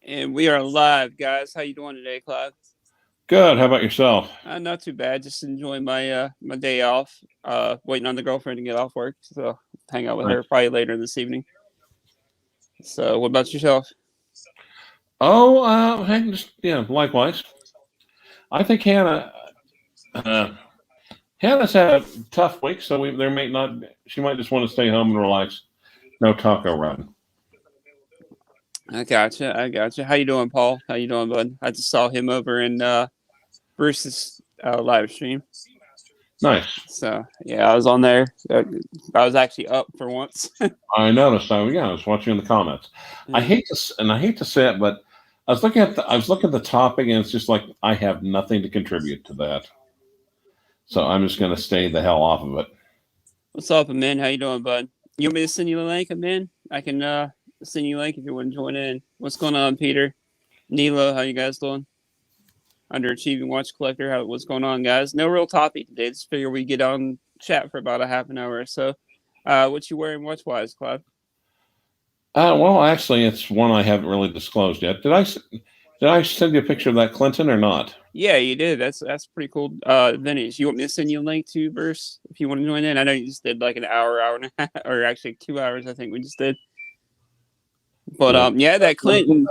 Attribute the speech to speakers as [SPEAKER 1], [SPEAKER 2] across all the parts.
[SPEAKER 1] And we are live, guys. How you doing today, Clive?
[SPEAKER 2] Good. How about yourself?
[SPEAKER 1] Not too bad. Just enjoying my day off. Waiting on the girlfriend to get off work, so hang out with
[SPEAKER 2] Nice.
[SPEAKER 1] her probably later this evening. So, what about yourself?
[SPEAKER 2] Oh, hey, likewise. I think uh, Hannah's had a tough week, so there may not. She might just want to stay home and relax. No taco run.
[SPEAKER 1] I gotcha. I gotcha. How you doing, Paul? How you doing, bud? I just saw him over in Bruce's live stream.
[SPEAKER 2] Nice.
[SPEAKER 1] So yeah, I was on there. I was actually up for once.
[SPEAKER 2] I noticed. I was watching in the comments.
[SPEAKER 1] Yeah.
[SPEAKER 2] I hate to say it, but I was looking at the topic, and it's just like I have nothing to contribute to that. So I'm just going to stay the hell off of it.
[SPEAKER 1] What's up, man? How you doing, bud? You want me to send you the link, man? I can send you a link if you want to join in. What's going on, Peter? Nilo, how you guys doing? Underachieving Watch Collector, what's going on, guys? No real topic today. Just figure we get on chat for about a half an hour or so. What you wearing watch wise, Clive?
[SPEAKER 2] Well, actually, it's one I haven't really disclosed yet. Did I send you a picture of that Clinton or not?
[SPEAKER 1] Yeah, you did. That's pretty cool. Vintage. You want me to send you a link to Verse if you want to join in? I know you just did like an hour and a half, or actually 2 hours. I think we just did. But yeah, that Clinton's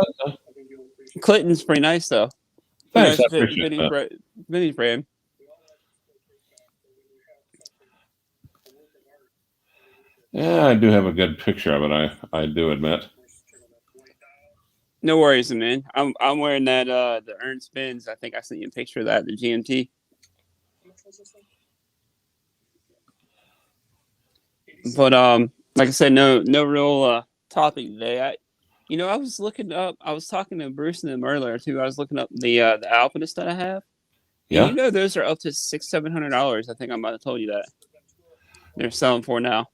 [SPEAKER 1] pretty nice though.
[SPEAKER 2] Thanks, I
[SPEAKER 1] Nice
[SPEAKER 2] appreciate that.
[SPEAKER 1] vintage brand.
[SPEAKER 2] Yeah, I do have a good picture of it. I do admit.
[SPEAKER 1] No worries, man. I'm wearing that the Ernst Benz. I think I sent you a picture of that, the GMT. But like I said, no real topic today. I was looking up. I was talking to Bruce and them earlier too. I was looking up the Alpinist that I have, and
[SPEAKER 2] Yeah.
[SPEAKER 1] those are up to $600-700. I think I might have told you that they're selling for now.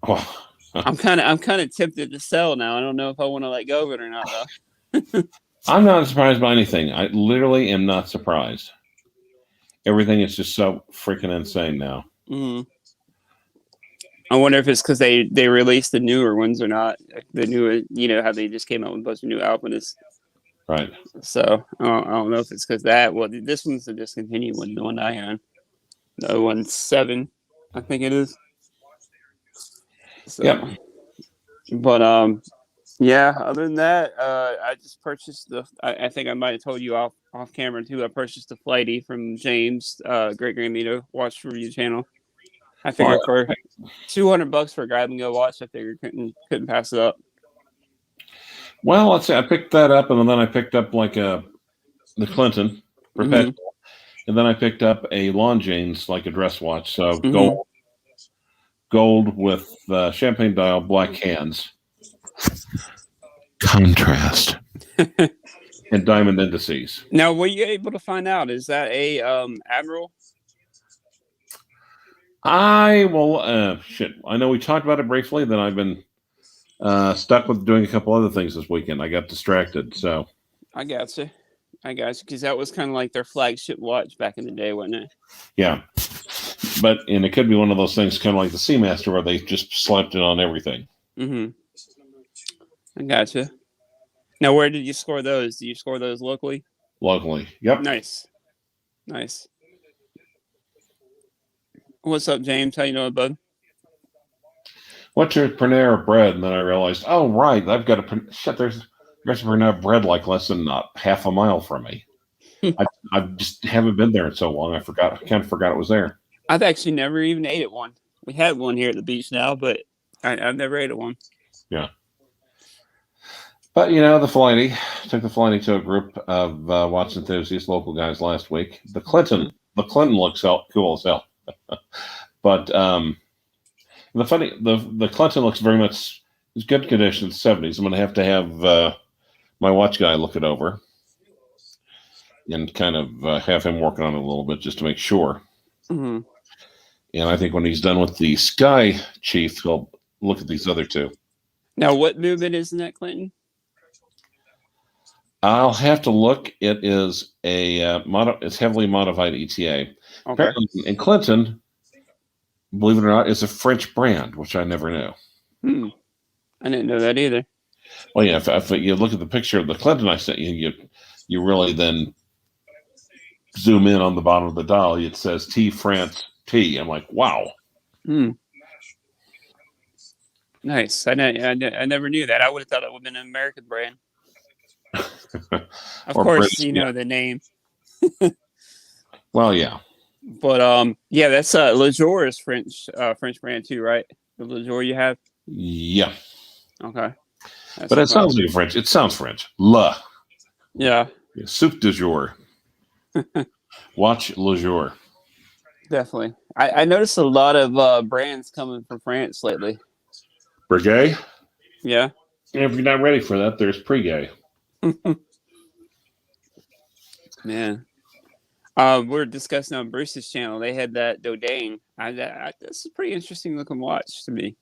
[SPEAKER 2] Oh,
[SPEAKER 1] I'm kind of tempted to sell now. I don't know if I want to let go of it or not though.
[SPEAKER 2] I'm not surprised by anything. I literally am not surprised. Everything is just so freaking insane now.
[SPEAKER 1] Mm. I wonder if it's because they released the newer ones or not. The newer, how they just came out with a bunch of new Alpinists.
[SPEAKER 2] Right.
[SPEAKER 1] So I don't know if it's because that. Well, this one's a discontinued one, the one I own. The 1.7, I think it is. So,
[SPEAKER 2] Yep.
[SPEAKER 1] but yeah. Other than that, I just purchased the. I think I might have told you off camera too. I purchased the Flighty from James, Great Gramito Watch Review Channel. I
[SPEAKER 2] Well,
[SPEAKER 1] figured for $200 for a grab and go watch, I figured couldn't pass it up.
[SPEAKER 2] let's see. I picked that up, and then I picked up like the Clinton
[SPEAKER 1] Mm-hmm.
[SPEAKER 2] Perpetual, and then I picked up a Longines like a dress watch. So
[SPEAKER 1] Mm-hmm.
[SPEAKER 2] gold with champagne dial, black hands, contrast, and diamond indices.
[SPEAKER 1] Now, were you able to find out? Is that a Admiral?
[SPEAKER 2] I will. Shit. I know we talked about it briefly. Then I've been stuck with doing a couple other things this weekend. I got distracted. So
[SPEAKER 1] I got you. Because that was kind of like their flagship watch back in the day, wasn't it?
[SPEAKER 2] yeah, and it could be one of those things, kind of like the Seamaster, where they just slapped it on everything.
[SPEAKER 1] Mm-hmm. I got you. Now, where did you score those? Did you score those locally?
[SPEAKER 2] Locally. Yep.
[SPEAKER 1] Nice. Nice. What's up, James? How you doing, bud?
[SPEAKER 2] What's your Panera bread? And then I realized, oh right, I've got a shit. There's a Panera bread like less than half a mile from me. I just haven't been there in so long. I kind of forgot it was there.
[SPEAKER 1] I've actually never even ate at one. We had one here at the beach now, but I've never ate at one.
[SPEAKER 2] Yeah. But the Flighty took the Flighty to a group of watch enthusiasts, local guys last week. The Clinton looks cool as hell, but the Clinton looks very much it's good condition. It's 70s. I'm going to have my watch guy look it over and kind of have him working on it a little bit just to make sure.
[SPEAKER 1] Mm-hmm.
[SPEAKER 2] And I think when he's done with the Sky Chief, he'll look at these other two.
[SPEAKER 1] Now, what movement is in that, Clinton?
[SPEAKER 2] I'll have to look. It is it's heavily modified ETA.
[SPEAKER 1] Okay.
[SPEAKER 2] Apparently, in Clinton, believe it or not, is a French brand, which I never knew.
[SPEAKER 1] I didn't know that either.
[SPEAKER 2] Well, yeah, if you look at the picture of the Clinton I sent you, you really then zoom in on the bottom of the dial. It says T France T. I'm like, wow.
[SPEAKER 1] Hmm. Nice. I never knew that. I would have thought it would have been an American brand. Of
[SPEAKER 2] Or
[SPEAKER 1] course,
[SPEAKER 2] British,
[SPEAKER 1] know the name.
[SPEAKER 2] Well, yeah.
[SPEAKER 1] But yeah, that's Lejour is French brand too, right? The Lejour you have.
[SPEAKER 2] Yeah.
[SPEAKER 1] Okay. That's
[SPEAKER 2] But it
[SPEAKER 1] fun.
[SPEAKER 2] sounds like French. It sounds French. Le.
[SPEAKER 1] Yeah,
[SPEAKER 2] Soup du jour. Watch le jour.
[SPEAKER 1] definitely. I noticed a lot of brands coming from France lately.
[SPEAKER 2] Breguet.
[SPEAKER 1] Yeah.
[SPEAKER 2] If you're not ready for that, there's Pregay.
[SPEAKER 1] Man. We're discussing on Bruce's channel. They had that Dodane. That's a pretty interesting looking watch to me.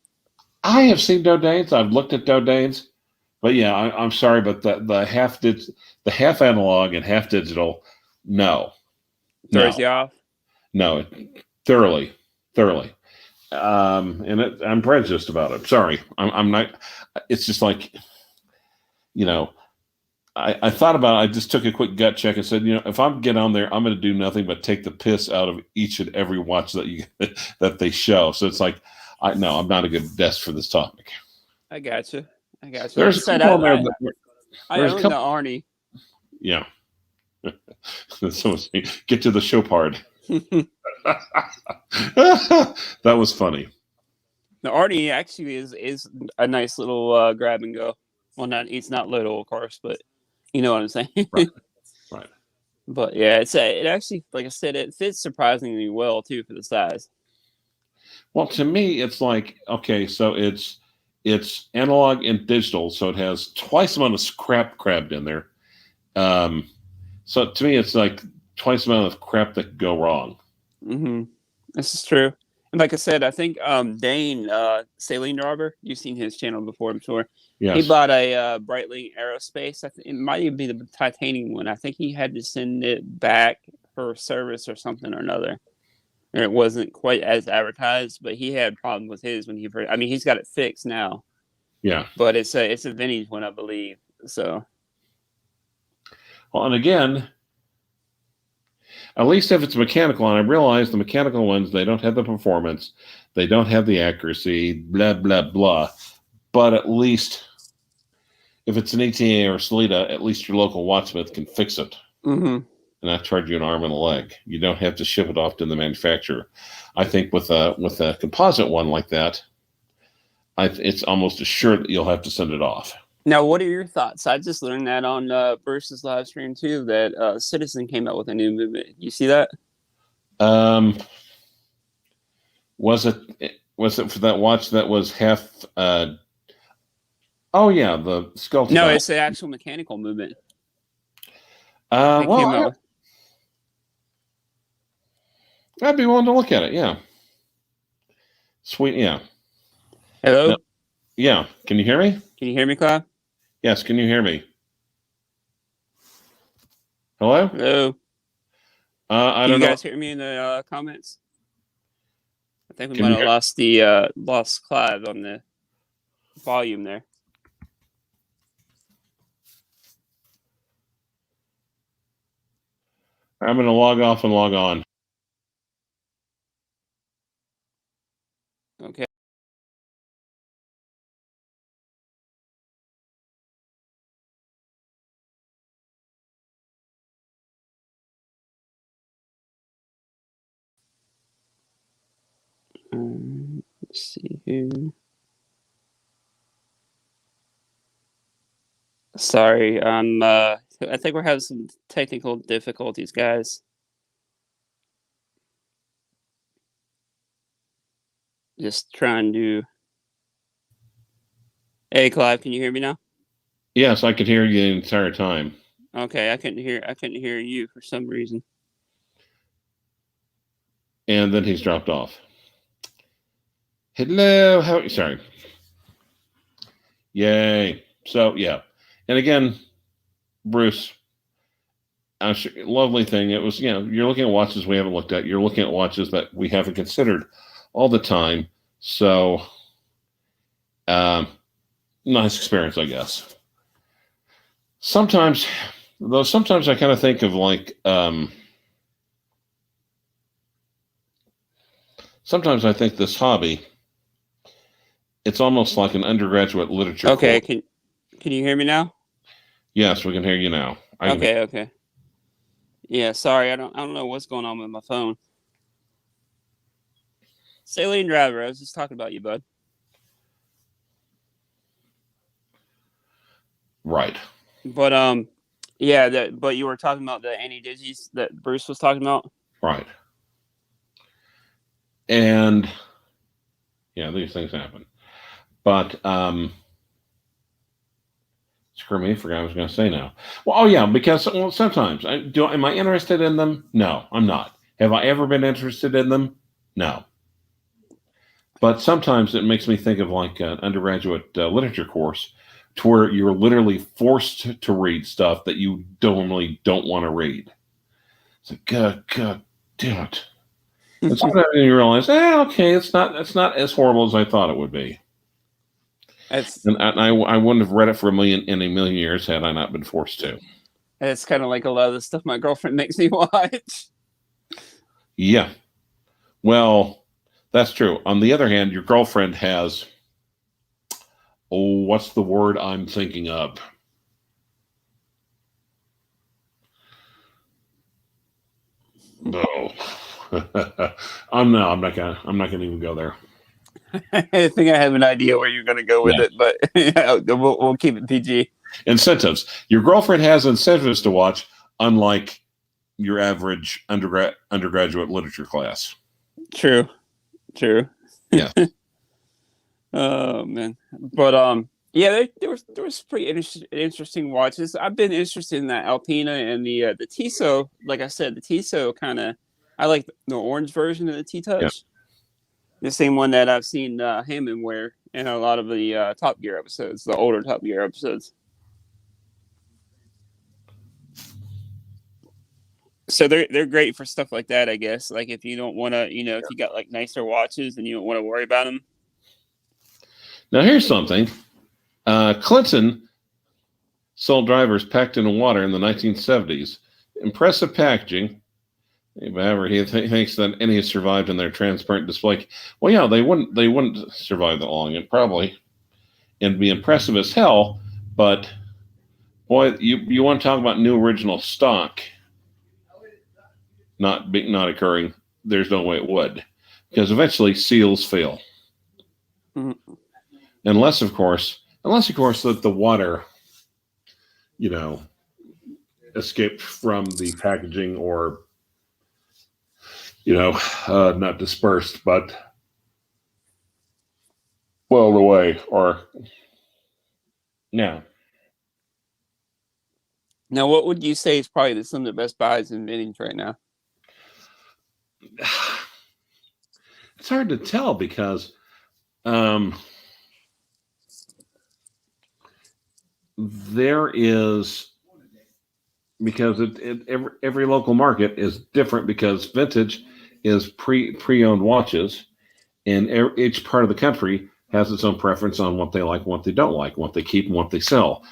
[SPEAKER 2] I have seen Dodanes. I've looked at Dodanes, but yeah, I'm sorry, but the half analog and half digital, no,
[SPEAKER 1] Throws you off.
[SPEAKER 2] no, thoroughly. I'm prejudiced about it. Sorry, I'm not. It's just like, I thought about it. I just took a quick gut check and said, if I'm get on there, I'm going to do nothing but take the piss out of each and every watch that they show. So it's like, I'm not a good guest for this topic.
[SPEAKER 1] I gotcha.
[SPEAKER 2] There's a couple on there.
[SPEAKER 1] I own the Arnie.
[SPEAKER 2] Yeah. So get to the show part. That was funny.
[SPEAKER 1] The Arnie actually is a nice little grab and go. Well, it's not little, of course, but you know what I'm saying.
[SPEAKER 2] Right.
[SPEAKER 1] But yeah, it actually, like I said, it fits surprisingly well too for the size.
[SPEAKER 2] Well, to me, it's like, okay, so it's analog and digital, so it has twice the amount of crap crabbed in there. So to me, it's like twice the amount of crap that could go wrong.
[SPEAKER 1] Mm-hmm. This is true. And like I said, I think Dane, Saline Robber, you've seen his channel before, I'm sure.
[SPEAKER 2] Yes.
[SPEAKER 1] He bought a Breitling Aerospace. It might even be the titanium one. I think he had to send it back for service or something or another. And it wasn't quite as advertised, but he had problems with his when he's got it fixed now.
[SPEAKER 2] Yeah.
[SPEAKER 1] But it's a vintage one, I believe. So.
[SPEAKER 2] Well, and again, at least if it's mechanical, and I realize the mechanical ones, they don't have the performance, they don't have the accuracy, blah, blah, blah. But at least if it's an ETA or a Sellita, at least your local watchsmith can fix it.
[SPEAKER 1] Mm-hmm.
[SPEAKER 2] And not charge you an arm and a leg. You don't have to ship it off to the manufacturer. I think with a composite one like that, it's almost assured that you'll have to send it off.
[SPEAKER 1] Now, what are your thoughts? I just learned that on Bruce's live stream too, that Citizen came out with a new movement. You see that?
[SPEAKER 2] Was it for that watch that was half? Oh yeah, the Sculptor.
[SPEAKER 1] No, it's the actual mechanical movement.
[SPEAKER 2] Well, I'd be willing to look at it. Yeah. Sweet. Yeah.
[SPEAKER 1] Hello.
[SPEAKER 2] Yeah. Can you hear me?
[SPEAKER 1] Can you hear me, Clive?
[SPEAKER 2] Yes. Can you hear me? Hello.
[SPEAKER 1] Hello.
[SPEAKER 2] I
[SPEAKER 1] Can
[SPEAKER 2] don't
[SPEAKER 1] you
[SPEAKER 2] know.
[SPEAKER 1] guys hear me in the comments? I think we might have lost Clive on the volume there.
[SPEAKER 2] I'm going to log off and log on.
[SPEAKER 1] Okay. Let's see here. Sorry, I think we're having some technical difficulties, guys. Just trying to. Hey, Clive, can you hear me now?
[SPEAKER 2] Yes, I could hear you the entire time.
[SPEAKER 1] Okay, I couldn't hear you for some reason.
[SPEAKER 2] And then he's dropped off. Hello, sorry. Yay. So yeah. And again, Bruce, lovely thing. It was, you're looking at watches we haven't looked at. You're looking at watches that we haven't considered all the time. So, nice experience, I guess. Sometimes I kind of think of like, sometimes I think this hobby, it's almost like an undergraduate literature
[SPEAKER 1] Okay,
[SPEAKER 2] course.
[SPEAKER 1] can you hear me now?
[SPEAKER 2] Yes, we can hear you now. I can hear.
[SPEAKER 1] Okay. Yeah, sorry, I don't know what's going on with my phone. Saline driver, I was just talking about you, bud.
[SPEAKER 2] Right.
[SPEAKER 1] But yeah, but you were talking about the Annie Digis that Bruce was talking about.
[SPEAKER 2] Right. And yeah, these things happen. But screw me, I forgot what I was going to say now. Well, oh yeah, because sometimes am I interested in them? No, I'm not. Have I ever been interested in them? No. But sometimes it makes me think of like an undergraduate literature course, to where you're literally forced to read stuff that you normally don't want to read. It's like, God damn it. And sometimes you realize, okay, it's not as horrible as I thought it would be. And I wouldn't have read it for a million years had I not been forced to.
[SPEAKER 1] It's kind of like a lot of the stuff my girlfriend makes me watch.
[SPEAKER 2] Yeah. Well, that's true. On the other hand, your girlfriend has, what's the word I'm thinking of? No. I'm not gonna even go there.
[SPEAKER 1] I think I have an idea where you're going to go with it, but we'll keep it PG.
[SPEAKER 2] Incentives. Your girlfriend has incentives to watch, unlike your average undergraduate literature class.
[SPEAKER 1] True.
[SPEAKER 2] Yeah.
[SPEAKER 1] Oh man, but yeah, there was pretty interesting watches. I've been interested in that Alpina and the Tissot. Like I said, the Tissot kind of, I like the orange version of the T-Touch. Yeah. The same one that I've seen Hammond wear in a lot of the Top Gear episodes, the older Top Gear episodes. So they're great for stuff like that, I guess. Like if you don't want to, if you got like nicer watches and you don't want to worry about them.
[SPEAKER 2] Now here's something. Clinton sold drivers packed in water in the 1970s. Impressive packaging. However, he thinks that any has survived in their transparent display. Well, yeah, they wouldn't survive that long. It'd be impressive as hell. But boy, you want to talk about new original stock not occurring? There's no way it would, because eventually seals fail. Mm-hmm. Unless of course that the water, escaped from the packaging, or not dispersed, but boiled away, or yeah.
[SPEAKER 1] Now, what would you say is probably some of the best buys in vintage right now?
[SPEAKER 2] It's hard to tell because there is, because every local market is different, because vintage is pre-owned watches, and each part of the country has its own preference on what they like, what they don't like, what they keep, and what they sell.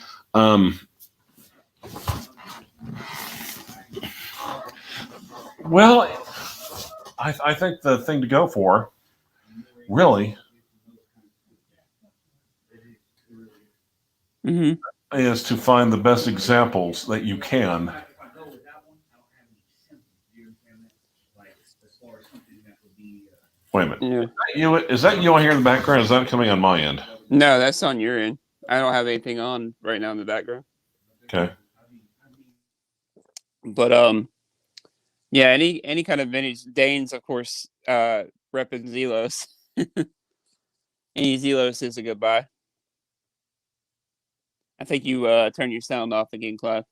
[SPEAKER 2] Well, I think the thing to go for, really, is to find the best examples that you can. Wait a minute. Yeah. Is that you here in the background? Is that coming on my end?
[SPEAKER 1] No, that's on your end. I don't have anything on right now in the background.
[SPEAKER 2] Okay.
[SPEAKER 1] But yeah, any kind of vintage. Dane's, of course, repping Zelos. Any Zelos is a good buy. I think you turn your sound off again, Clive.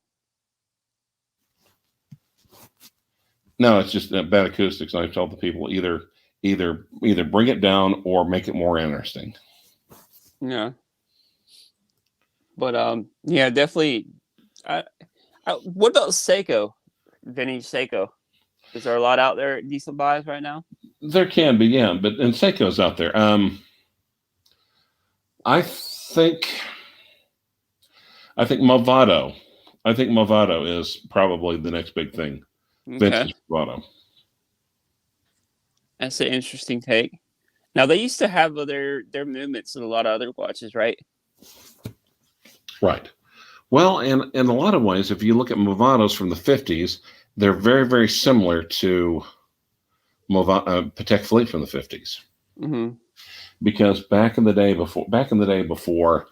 [SPEAKER 2] No, it's just bad acoustics. I tell the people either bring it down or make it more interesting.
[SPEAKER 1] Yeah. But yeah, definitely. What about Seiko? Vintage Seiko? Is there a lot out there, decent buys right now?
[SPEAKER 2] There can be, yeah, and Seiko's out there. I think Movado. I think Movado is probably the next big thing.
[SPEAKER 1] Okay,
[SPEAKER 2] Vintage Movado.
[SPEAKER 1] that's an interesting take. Now they used to have their movements in a lot of other watches, right?
[SPEAKER 2] Right. Well, and in a lot of ways, if you look at Movados from the 50s, they're very, very similar to Patek Philippe from the 50s.
[SPEAKER 1] Mm-hmm.
[SPEAKER 2] Because back in the day before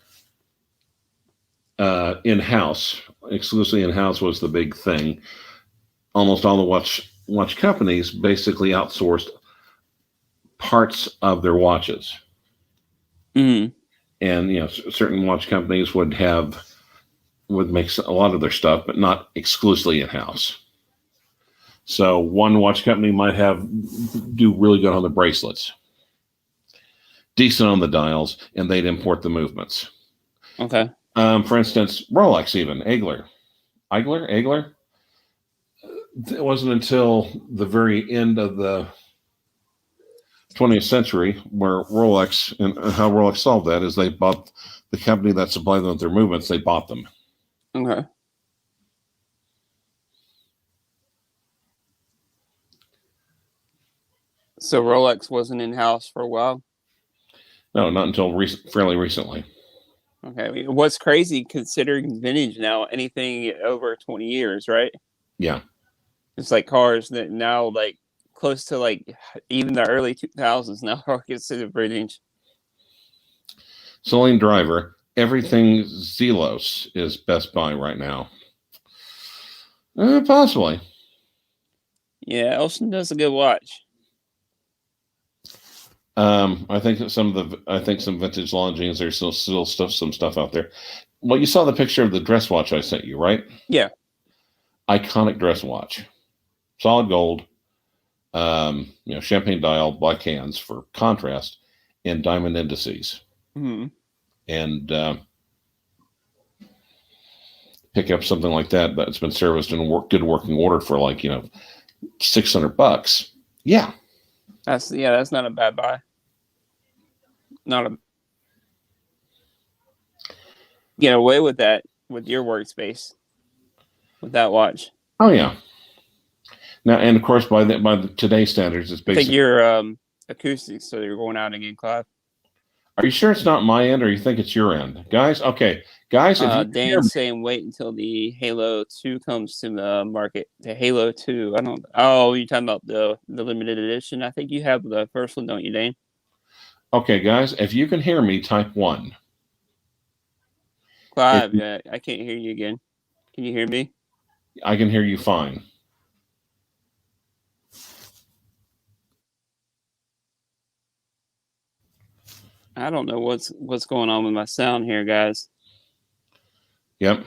[SPEAKER 2] in-house, exclusively in-house was the big thing. Almost all the watch companies basically outsourced parts of their watches.
[SPEAKER 1] Mm-hmm.
[SPEAKER 2] And certain watch companies would make a lot of their stuff, but not exclusively in-house. So one watch company might do really good on the bracelets, decent on the dials, and they'd import the movements.
[SPEAKER 1] Okay.
[SPEAKER 2] For instance, Rolex, even Eigler. It wasn't until the very end of the 20th century where Rolex, and how Rolex solved that is they bought the company that supplied them with their movements. They bought them.
[SPEAKER 1] Okay. So Rolex wasn't in house for a while.
[SPEAKER 2] No, not until fairly recently.
[SPEAKER 1] Okay. What's crazy considering vintage now, anything over 20 years, right?
[SPEAKER 2] Yeah.
[SPEAKER 1] It's like cars that now like close to like even the early 2000s now are considered vintage.
[SPEAKER 2] Celine Driver, everything Zelos is Best Buy right now. Possibly.
[SPEAKER 1] Yeah, Elson does a good watch.
[SPEAKER 2] I think some vintage Longines. There's still some stuff out there. Well, you saw the picture of the dress watch I sent you, right?
[SPEAKER 1] Yeah.
[SPEAKER 2] Iconic dress watch, solid gold. Champagne dial, black hands for contrast, and diamond indices.
[SPEAKER 1] Mm-hmm.
[SPEAKER 2] And pick up something like that's been serviced in good working order for like $600. Yeah.
[SPEAKER 1] That's not a bad buy. Get away with that with your workspace with that watch.
[SPEAKER 2] Oh yeah. Now, and of course, by today's standards, it's
[SPEAKER 1] I think
[SPEAKER 2] basically.
[SPEAKER 1] you're acoustics, so you're going out again, Clive.
[SPEAKER 2] Are you sure it's not my end, or you think it's your end, guys? Okay, guys.
[SPEAKER 1] Dan's saying wait until the Halo 2 comes to the market. The Halo 2. I don't. Oh, you're talking about the limited edition. I think you have the first one, don't you, Dan?
[SPEAKER 2] Okay, guys. If you can hear me, type 1.
[SPEAKER 1] Clive, I can't hear you again. Can you hear me?
[SPEAKER 2] I can hear you fine.
[SPEAKER 1] I don't know what's going on with my sound here, guys.
[SPEAKER 2] Yep.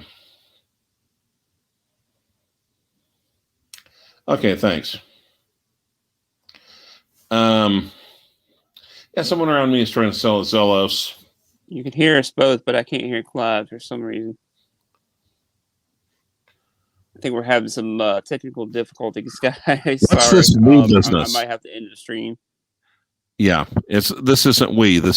[SPEAKER 2] Okay, thanks. Someone around me is trying to sell a Zelos.
[SPEAKER 1] You can hear us both, but I can't hear Clive for some reason. I think we're having some technical difficulties, guys.
[SPEAKER 2] What's
[SPEAKER 1] Sorry.
[SPEAKER 2] this weed business?
[SPEAKER 1] I might have to end the stream.
[SPEAKER 2] Yeah, this isn't we. This